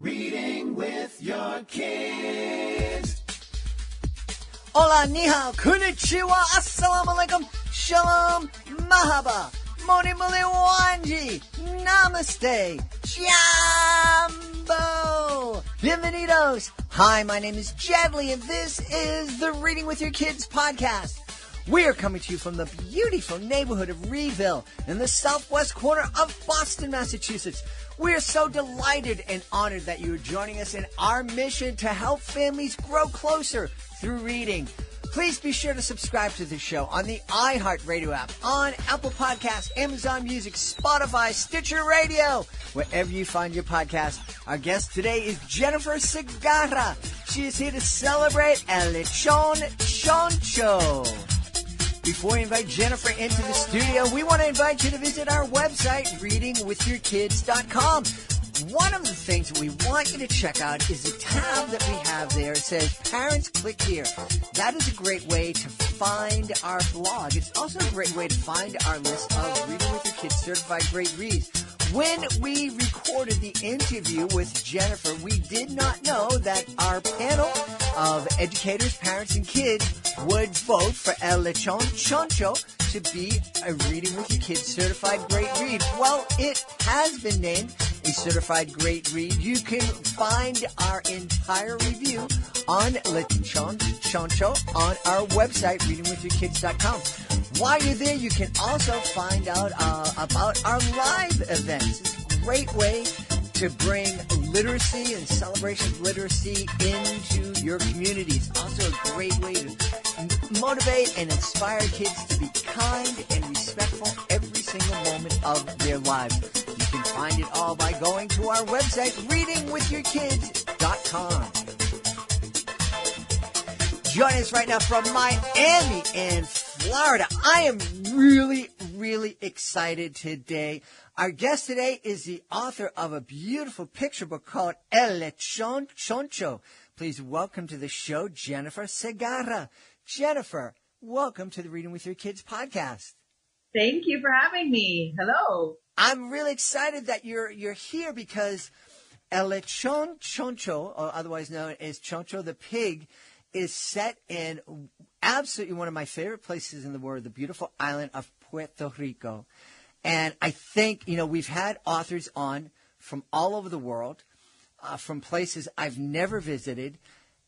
Reading with your kids. Hola, ni hao, konnichiwa, assalamu alaikum, shalom, mahaba, moni muli wanji, namaste, jambo, bienvenidos. Hi, my name is Jadley, and this is the Reading with Your Kids podcast. We are coming to you from the beautiful neighborhood of Reedville in the southwest corner of Boston, Massachusetts. We are so delighted and honored that you are joining us in our mission to help families grow closer through reading. Please be sure to subscribe to the show on the iHeartRadio app, on Apple Podcasts, Amazon Music, Spotify, Stitcher Radio, wherever you find your podcast. Our guest today is Jennifer Segarra. She is here to celebrate Lechon Choncho. Before we invite Jennifer into the studio, we want to invite you to visit our website, readingwithyourkids.com. One of the things that we want you to check out is the tab that we have there. It says, Parents, click here. That is a great way to find our blog. It's also a great way to find our list of Reading with Your Kids Certified Great Reads. When we recorded the interview with Jennifer, we did not know that our panel of educators, parents, and kids would vote for Lechon Choncho to be a Reading with Your Kids Certified Great Read. Well, it has been named a Certified Great Read. You can find our entire review on Lechon Choncho on our website, readingwithyourkids.com. While you're there, you can also find out about our live events. It's a great way to bring literacy and celebration of literacy into your community. It's also a great way to motivate and inspire kids to be kind and respectful every single moment of their lives. You can find it all by going to our website, readingwithyourkids.com. Join us right now from Miami and Florida. I am really excited today. Our guest today is the author of a beautiful picture book called Lechon Choncho. Please welcome to the show, Jennifer Segarra. Jennifer, welcome to the Reading with Your Kids podcast. Thank you for having me. Hello. I'm really excited that you're here because Lechon Choncho, or otherwise known as Choncho the Pig, is set in absolutely one of my favorite places in the world, the beautiful island of Puerto Rico. And I think, we've had authors on from all over the world, from places I've never visited.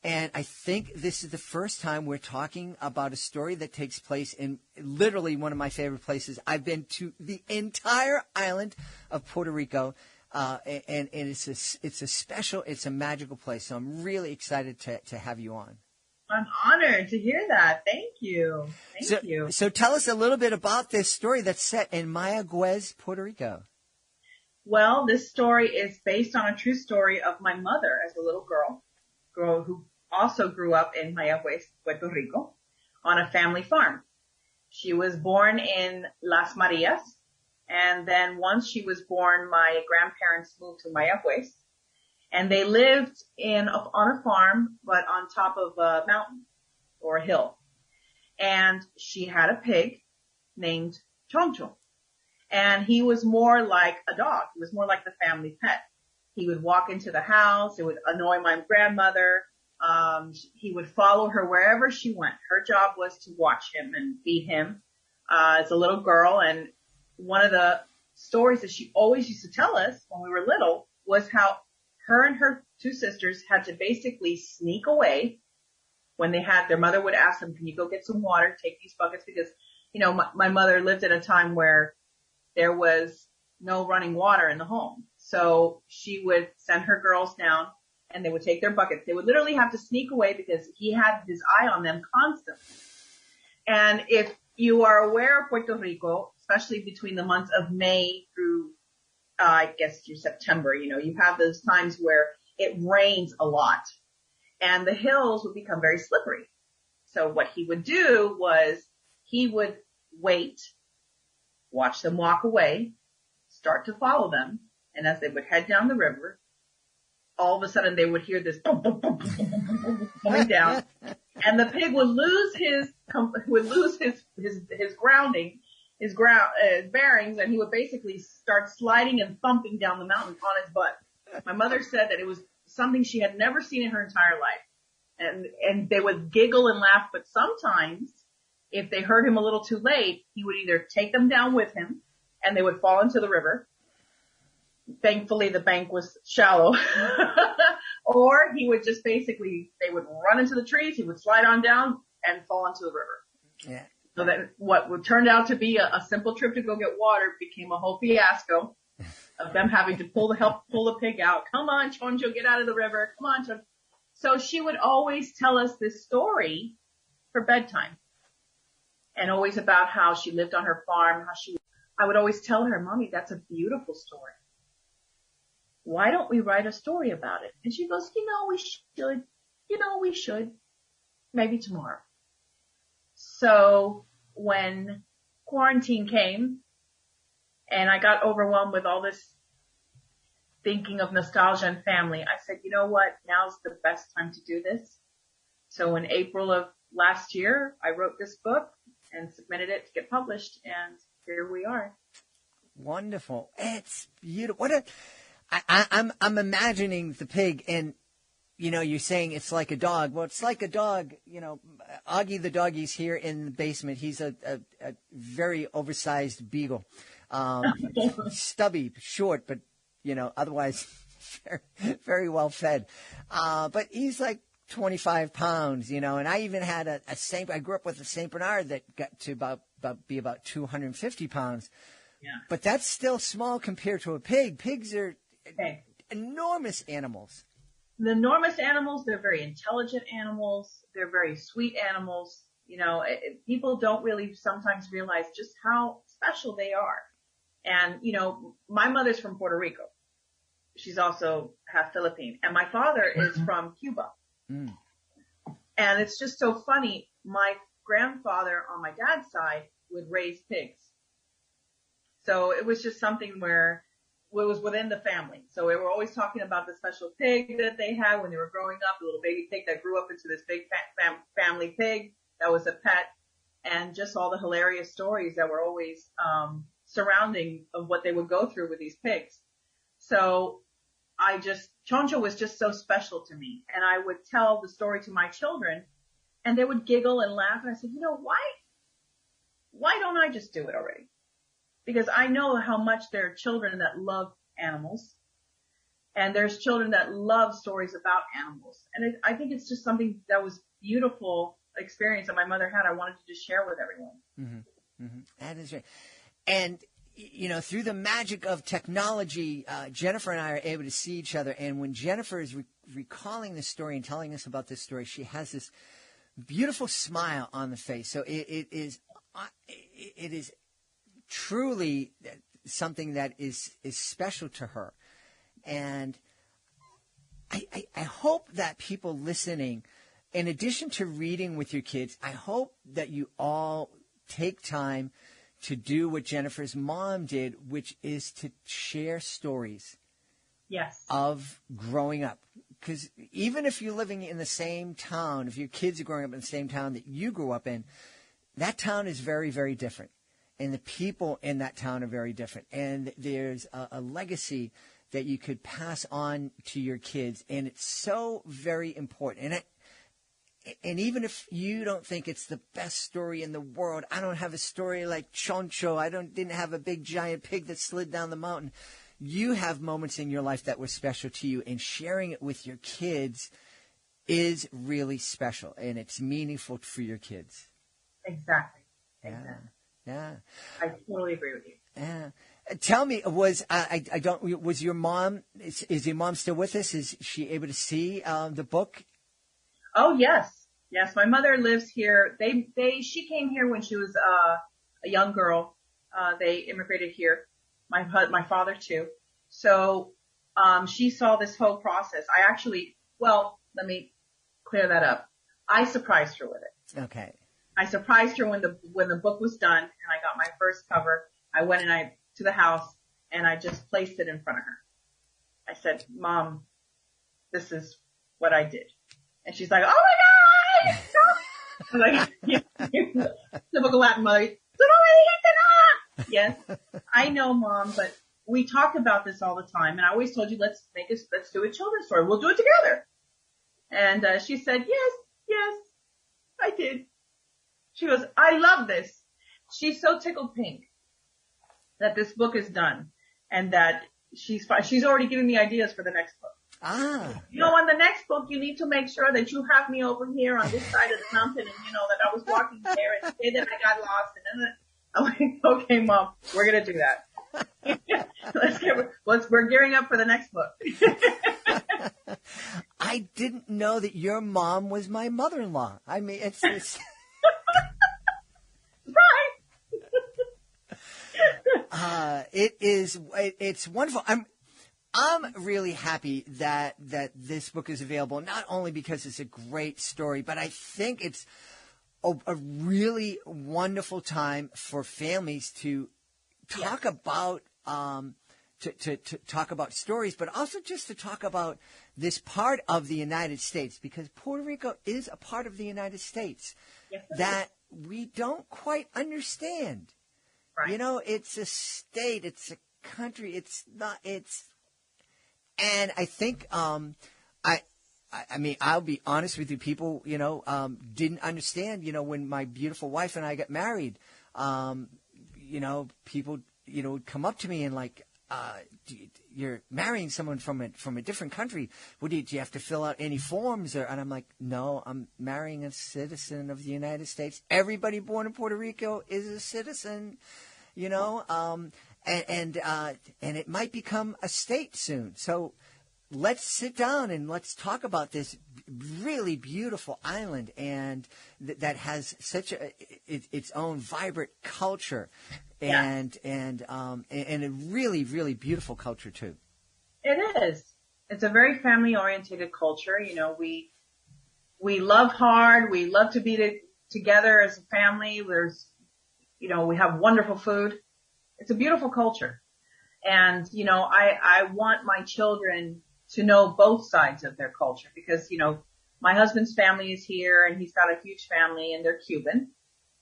And I think this is the first time we're talking about a story that takes place in literally one of my favorite places. I've been to the entire island of Puerto Rico, and it's a magical place. So I'm really excited to have you on. I'm honored to hear that. Thank you. Thank you. So tell us a little bit about this story that's set in Mayagüez, Puerto Rico. Well, this story is based on a true story of my mother as a little girl who also grew up in Mayagüez, Puerto Rico, on a family farm. She was born in Las Marias, and then once she was born, my grandparents moved to Mayagüez. And they lived on a farm, but on top of a mountain or a hill. And she had a pig named Choncho. And he was more like a dog. He was more like the family pet. He would walk into the house. It would annoy my grandmother. He would follow her wherever she went. Her job was to watch him and feed him as a little girl. And one of the stories that she always used to tell us when we were little was how her and her two sisters had to basically sneak away when their mother would ask them, can you go get some water, take these buckets? Because, my mother lived at a time where there was no running water in the home. So she would send her girls down and they would take their buckets. They would literally have to sneak away because he had his eye on them constantly. And if you are aware of Puerto Rico, especially between the months of May through I guess through September, you have those times where it rains a lot and the hills would become very slippery. So what he would do was he would wait, watch them walk away, start to follow them. And as they would head down the river, all of a sudden they would hear this boom, boom, boom, boom, boom, boom, boom, coming down, and the pig would lose his grounding, his bearings, and he would basically start sliding and thumping down the mountain on his butt. My mother said that it was something she had never seen in her entire life. And they would giggle and laugh, but sometimes if they heard him a little too late, he would either take them down with him and they would fall into the river. Thankfully, the bank was shallow. Or he would just basically, they would run into the trees, he would slide on down and fall into the river. Yeah. So that what would turned out to be a simple trip to go get water became a whole fiasco of them having to pull the pig out. Come on, Choncho, get out of the river. Come on, Choncho. So she would always tell us this story for bedtime. And always about how she lived on her farm, I would always tell her, Mommy, that's a beautiful story. Why don't we write a story about it? And she goes, we should. Maybe tomorrow. So when quarantine came and I got overwhelmed with all this thinking of nostalgia and family, I said, you know what? Now's the best time to do this. So in April of last year, I wrote this book and submitted it to get published, and here we are. Wonderful. It's beautiful. I'm imagining the pig, and you're saying it's like a dog. Well, it's like a dog. Augie the doggy's here in the basement. He's a very oversized beagle, stubby, short, but otherwise very, very well fed. But he's like 25 pounds, and I even had a I grew up with a Saint Bernard that got to about 250 pounds. Yeah. But that's still small compared to a pig. Pigs are Okay. enormous animals. The enormous animals, they're very intelligent animals. They're very sweet animals. People don't really sometimes realize just how special they are. And, my mother's from Puerto Rico. She's also half Philippine. And my father is from Cuba. Mm. And it's just so funny. My grandfather on my dad's side would raise pigs. So it was just something where it was within the family. So we were always talking about the special pig that they had when they were growing up, the little baby pig that grew up into this big family pig that was a pet, and just all the hilarious stories that were always surrounding of what they would go through with these pigs. So Choncho was just so special to me. And I would tell the story to my children and they would giggle and laugh. And I said, why don't I just do it already? Because I know how much there are children that love animals and there's children that love stories about animals. And I think it's just something that was beautiful experience that my mother had. I wanted to just share with everyone. Mm-hmm. Mm-hmm. That is right. And, through the magic of technology, Jennifer and I are able to see each other. And when Jennifer is recalling this story and telling us about this story, she has this beautiful smile on the face. So it is truly something that is special to her. And I hope that people listening, in addition to reading with your kids, I hope that you all take time to do what Jennifer's mom did, which is to share stories of growing up. Because even if you're living in the same town, if your kids are growing up in the same town that you grew up in, that town is very, very different. And the people in that town are very different. And there's a legacy that you could pass on to your kids. And it's so very important. And even if you don't think it's the best story in the world, I don't have a story like Choncho. Didn't have a big giant pig that slid down the mountain. You have moments in your life that were special to you, and sharing it with your kids is really special, and it's meaningful for your kids. Exactly. Yeah. I totally agree with you. Yeah. Tell me, was your mom? Is your mom still with us? Is she able to see the book? Oh, yes. Yes. My mother lives here. She came here when she was, a young girl. They immigrated here. My father too. So, she saw this whole process. Let me clear that up. I surprised her with it. Okay. I surprised her when the book was done and I got my first cover. I went to the house and I just placed it in front of her. I said, Mom, this is what I did. And she's like, oh my God! I'm like, typical Latin mother. Yes, I know, Mom, but we talk about this all the time, and I always told you, let's do a children's story. We'll do it together. And she said, yes, I did. She goes, I love this. She's so tickled pink that this book is done, and that she's already giving me ideas for the next book. On the next book, you need to make sure that you have me over here on this side of the mountain, and that I was walking there, and say that I got lost, and then I'm like, okay, Mom, we're gonna do that. We're gearing up for the next book. I didn't know that your mom was my mother-in-law. I mean, it's right. It's wonderful. I'm really happy that this book is available, not only because it's a great story, but I think it's a really wonderful time for families to talk about to talk about stories, but also just to talk about this part of the United States, because Puerto Rico is a part of the United States that we don't quite understand. Right. It's a state, it's a country, and I think, I mean, I'll be honest with you, people, didn't understand, when my beautiful wife and I got married, people, would come up to me and like, you're marrying someone from a different country. Do you have to fill out any forms? And I'm like, no, I'm marrying a citizen of the United States. Everybody born in Puerto Rico is a citizen, and it might become a state soon. So let's sit down and let's talk about this really beautiful island and that has such its own vibrant culture and a really, really beautiful culture too. It is. It's a very family oriented culture. We love hard. We love to be together as a family. We have wonderful food. It's a beautiful culture. And, I want my children to know both sides of their culture because, my husband's family is here and he's got a huge family and they're Cuban.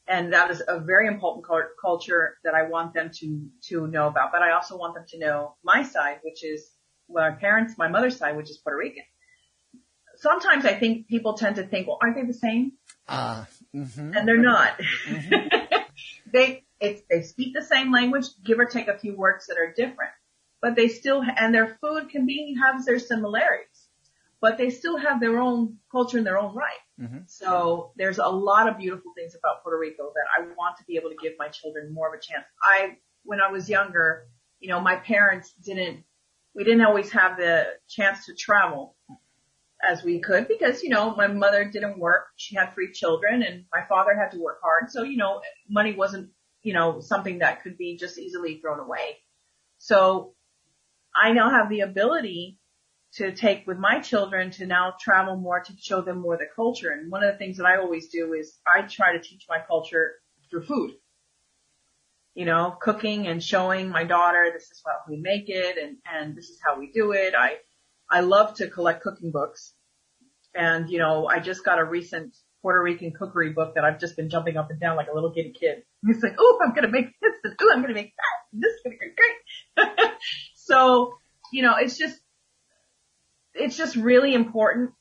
And that is a very important culture that I want them to know about. But I also want them to know my side, which is my mother's side, which is Puerto Rican. Sometimes I think people tend to think, well, aren't they the same? Mm-hmm. And they're not. Mm-hmm. They speak the same language, give or take a few words that are different, but they still, and their food has their similarities, but they still have their own culture in their own right. Mm-hmm. So there's a lot of beautiful things about Puerto Rico that I want to be able to give my children more of a chance. When I was younger, my parents we didn't always have the chance to travel as we could because, my mother didn't work. She had 3 children and my father had to work hard. So, money wasn't, something that could be just easily thrown away. So I now have the ability to take with my children to now travel more to show them more the culture. And one of the things that I always do is I try to teach my culture through food. Cooking and showing my daughter this is how we make it and this is how we do it. I love to collect cooking books. And, I just got a recent Puerto Rican cookery book that I've just been jumping up and down like a little giddy kid. It's like, oh, I'm going to make this and oh, I'm going to make that. And this is going to be great. So, it's just really important,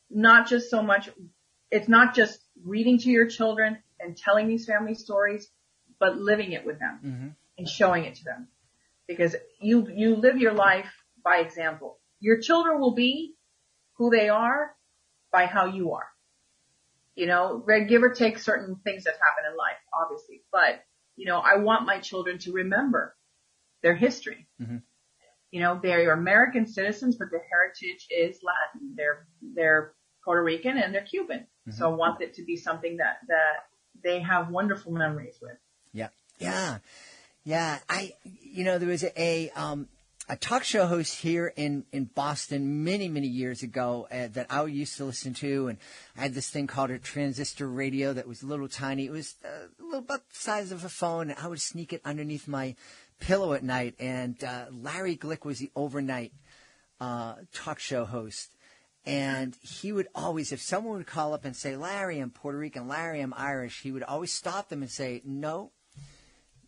it's not just reading to your children and telling these family stories, but living it with them mm-hmm. and showing it to them. Because you live your life by example. Your children will be who they are by how you are. Give or take certain things that happen in life, obviously. But, I want my children to remember their history. Mm-hmm. They're American citizens, but their heritage is Latin. They're Puerto Rican and they're Cuban. Mm-hmm. So I want it to be something that they have wonderful memories with. Yeah. Yeah. Yeah. There was a talk show host here in Boston many, many years ago that I used to listen to. And I had this thing called a transistor radio that was a little tiny. It was about the size of a phone. And I would sneak it underneath my pillow at night. And Larry Glick was the overnight talk show host. And he would always, if someone would call up and say, Larry, I'm Puerto Rican, Larry, I'm Irish, he would always stop them and say, no,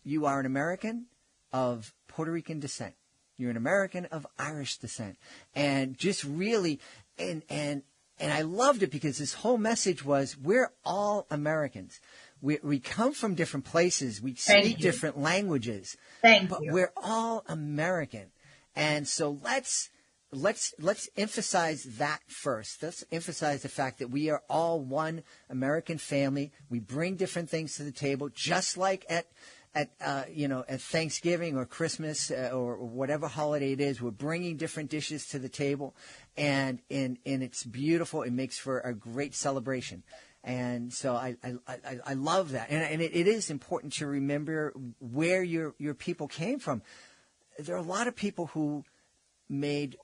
you are an American of Puerto Rican descent. You're an American of Irish descent. And just really, and I loved it because this whole message was, we're all Americans. We come from different places. We speak different languages. But we're all American. And so let's emphasize that first. Let's emphasize the fact that we are all one American family. We bring different things to the table, just like at Thanksgiving or Christmas or whatever holiday it is. We're bringing different dishes to the table, and it's beautiful. It makes for a great celebration. And so I love that. And it is important to remember where your people came from. There are a lot of people who made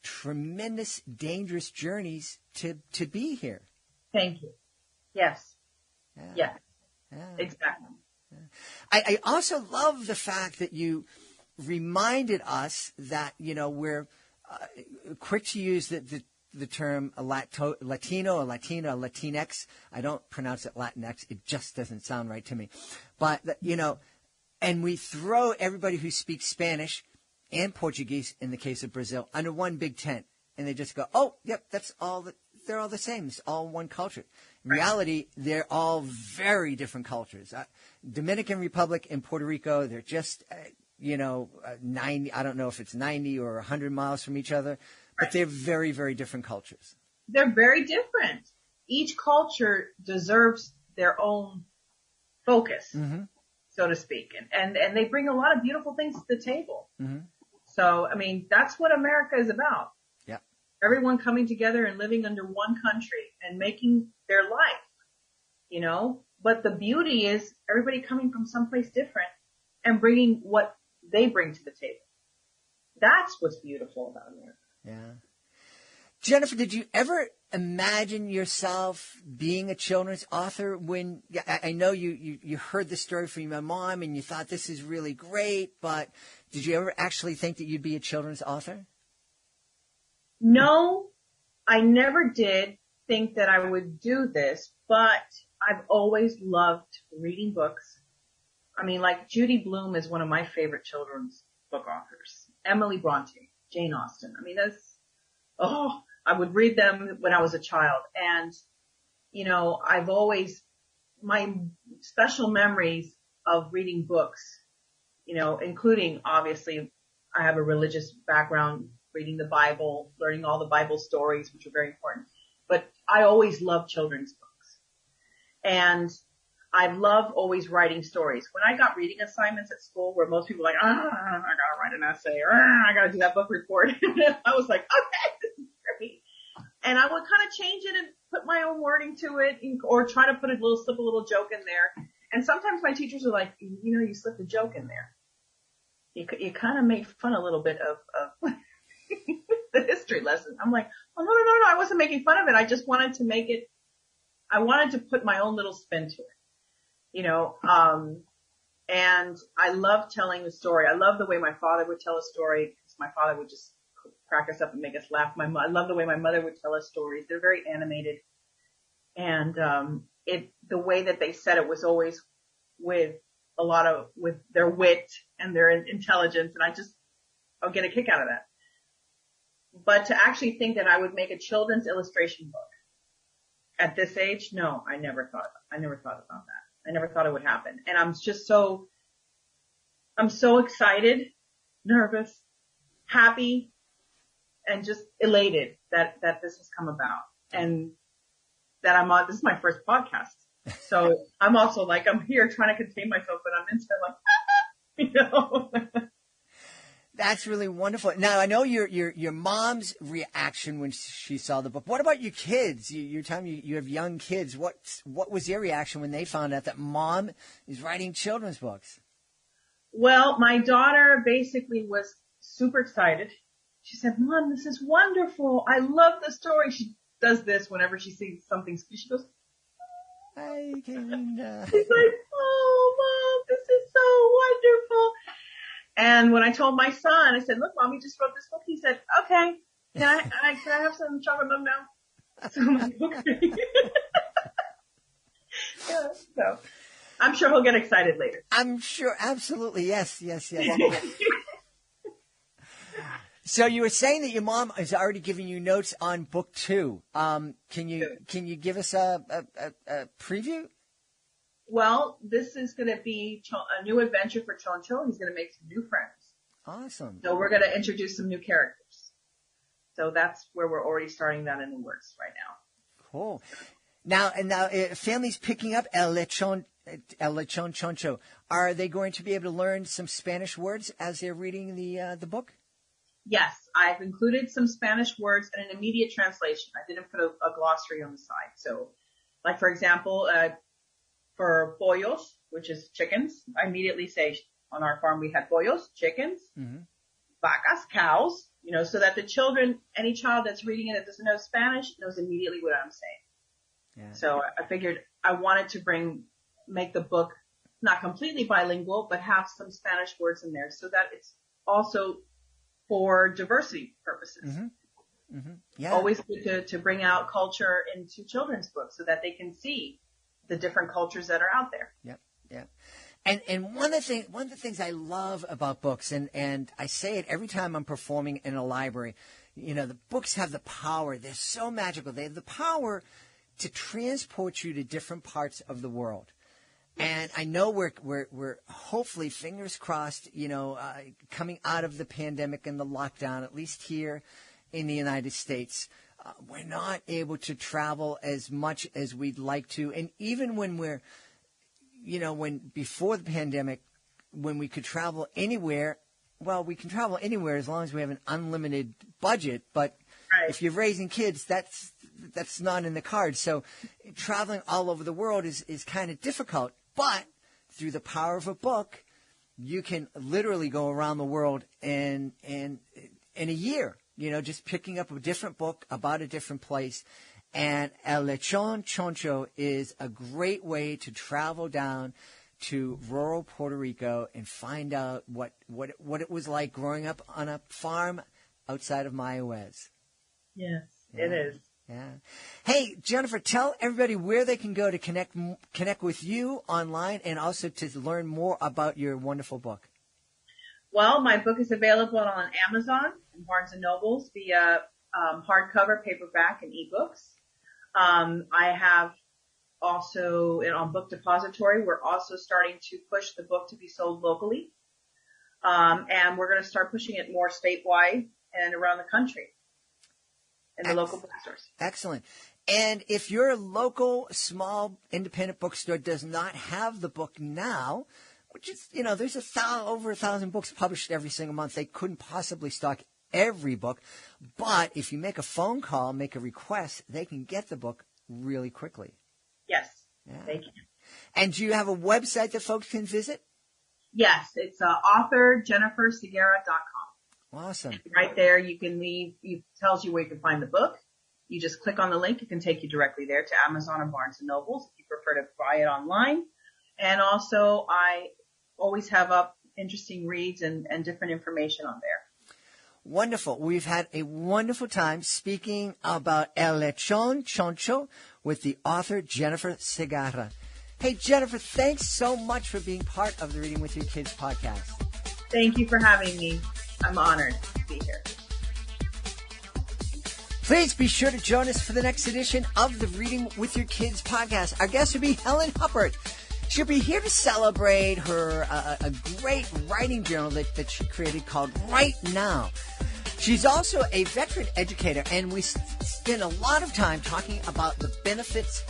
tremendous, dangerous journeys to be here. Thank you. Yes. Yeah. Exactly. I also love the fact that you reminded us that, we're quick to use the term Latino or Latina, Latinx. I don't pronounce it Latinx. It just doesn't sound right to me. But, and we throw everybody who speaks Spanish and Portuguese, in the case of Brazil, under one big tent. And they just go, oh, yep, that's all. They're all the same. It's all one culture. In reality, they're all very different cultures. Dominican Republic and Puerto Rico, they're just, 90, I don't know if it's 90 or 100 miles from each other, but they're very, very different cultures. They're very different. Each culture deserves their own focus, so to speak. And they bring a lot of beautiful things to the table. Mm-hmm. So, that's what America is about. Yeah. Everyone coming together and living under one country and making their life, But the beauty is everybody coming from someplace different and bringing what they bring to the table. That's what's beautiful about America. Yeah. Jennifer, did you ever imagine yourself being a children's author when, I know you heard the story from your mom and you thought this is really great, but did you ever actually think that you'd be a children's author? No, I never did think that I would do this, but I've always loved reading books. Like Judy Blume is one of my favorite children's book authors. Emily Bronte, Jane Austen. I would read them when I was a child. And, I've always, my special memories of reading books, including obviously I have a religious background, reading the Bible, learning all the Bible stories, which are very important. But I always loved children's books. And I love always writing stories. When I got reading assignments at school where most people were like, I gotta write an essay, or I gotta do that book report, I was like, okay, this is great. And I would kind of change it and put my own wording to it, or try to slip a little joke in there. And sometimes my teachers are like, you slipped a joke in there. You kind of made fun a little bit of the history lesson. I'm like, oh, no, I wasn't making fun of it. I just wanted to make it, I wanted to put my own little spin to it. And I love telling the story. I love the way my father would tell a story, because my father would just crack us up and make us laugh. I love the way my mother would tell us stories. They're very animated. And, the way that they said it was always with their wit and their intelligence. And I'll get a kick out of that. But to actually think that I would make a children's illustration book at this age, no, I never thought about that. I never thought it would happen. And I'm so excited, nervous, happy, and just elated that this has come about, and that this is my first podcast. So I'm also I'm here trying to contain myself, but I'm inside That's really wonderful. Now, I know your mom's reaction when she saw the book. What about your kids? You're telling me you have young kids. What was their reaction when they found out that mom is writing children's books? Well, my daughter basically was super excited. She said, Mom, this is wonderful. I love the story. She does this whenever she sees something. She goes, hi, Kalinda. She's like, oh, Mom, this is so wonderful. And when I told my son, I said, look, Mommy just wrote this book. He said, okay, can I have some chocolate milk now? So I'm like, okay. Yeah, so I'm sure he'll get excited later. I'm sure. Absolutely. Yes. So you were saying that your mom is already giving you notes on book 2. Can you give us a preview? Well, this is going to be a new adventure for Choncho. He's going to make some new friends. Awesome. So we're going to introduce some new characters. So that's where we're already starting that in the works right now. Cool. Now, families picking up El Lechon Choncho. Are they going to be able to learn some Spanish words as they're reading the book? Yes, I've included some Spanish words and an immediate translation. I didn't put a glossary on the side. So, like for example, for pollos, which is chickens, I immediately say on our farm we had pollos, chickens, vacas, cows, so that the children, any child that's reading it that doesn't know Spanish knows immediately what I'm saying. Yeah. So I figured I wanted to make the book not completely bilingual, but have some Spanish words in there so that it's also for diversity purposes. Yeah. Always good to bring out culture into children's books so that they can see the different cultures that are out there. Yep. And one of the things I love about books, and I say it every time I'm performing in a library, the books have the power. They're so magical. They have the power to transport you to different parts of the world. And I know we're hopefully, fingers crossed, coming out of the pandemic and the lockdown, at least here in the United States. We're not able to travel as much as we'd like to. And even when before the pandemic, when we could travel anywhere, well, we can travel anywhere as long as we have an unlimited budget. But if you're raising kids, that's not in the cards. So traveling all over the world is kind of difficult. But through the power of a book, you can literally go around the world in a year, just picking up a different book about a different place. And El Lechon Choncho is a great way to travel down to rural Puerto Rico and find out what it was like growing up on a farm outside of Mayahuez. Yes, it is. Yeah. Hey, Jennifer, tell everybody where they can go to connect with you online and also to learn more about your wonderful book. Well, my book is available on Amazon and Barnes & Nobles via hardcover, paperback, and ebooks. I have also, on Book Depository, we're also starting to push the book to be sold locally. And we're going to start pushing it more statewide and around the country. In the local bookstores. Excellent. And if your local small independent bookstore does not have the book now, which is, there's over 1,000 books published every single month. They couldn't possibly stock every book. But if you make a phone call, make a request, they can get the book really quickly. Yes, they can. And do you have a website that folks can visit? Yes, it's authorjennifersegarra.com. Awesome. Right there, you can it tells you where you can find the book. You just click on the link. It can take you directly there to Amazon or Barnes & Nobles if you prefer to buy it online. And also, I always have up interesting reads and different information on there. Wonderful. We've had a wonderful time speaking about El Lechon Choncho with the author Jennifer Segarra. Hey, Jennifer, thanks so much for being part of the Reading with Your Kids podcast. Thank you for having me. I'm honored to be here. Please be sure to join us for the next edition of the Reading with Your Kids podcast. Our guest will be Helen Huppert. She'll be here to celebrate her a great writing journal that she created called Right Now. She's also a veteran educator, and we spend a lot of time talking about the benefits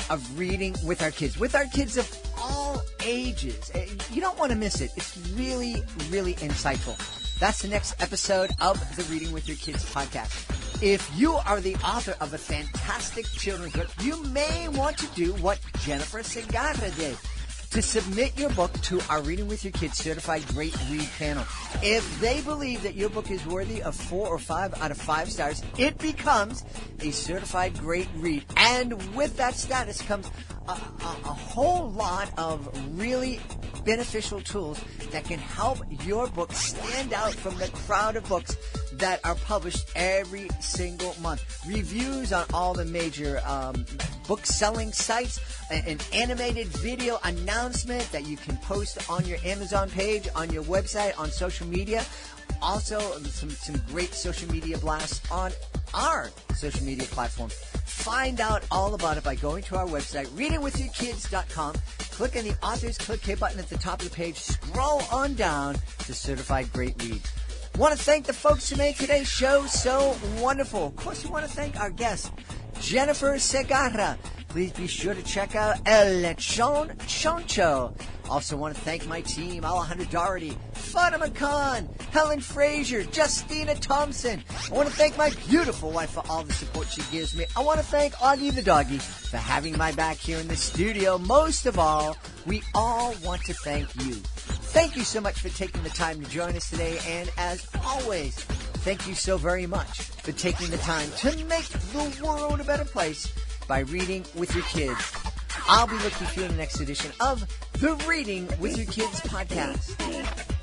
of reading with our kids of all ages. You don't want to miss it. It's really, really insightful. That's the next episode of the Reading with Your Kids podcast. If you are the author of a fantastic children's book, you may want to do what Jennifer Segarra did, to submit your book to our Reading with Your Kids Certified Great Read panel. If they believe that your book is worthy of 4 or 5 out of 5 stars, it becomes a Certified Great Read. And with that status comes a whole lot of really beneficial tools that can help your book stand out from the crowd of books that are published every single month. Reviews on all the major book-selling sites, an animated video announcement that you can post on your Amazon page, on your website, on social media. Also, some great social media blasts on our social media platform. Find out all about it by going to our website, readingwithyourkids.com. Click on the Authors Click Here button at the top of the page. Scroll on down to Certified Great Read. Want to thank the folks who made today's show so wonderful. Of course, we want to thank our guest, Jennifer Segarra. Please be sure to check out Lechon Choncho. Also want to thank my team, Alejandro Doherty, Fatima Khan, Helen Frazier, Justina Thompson. I want to thank my beautiful wife for all the support she gives me. I want to thank Augie the doggy for having my back here in the studio. Most of all, we all want to thank you. Thank you so much for taking the time to join us today. And as always, thank you so very much for taking the time to make the world a better place by reading with your kids. I'll be looking for you in the next edition of the Reading with Your Kids podcast.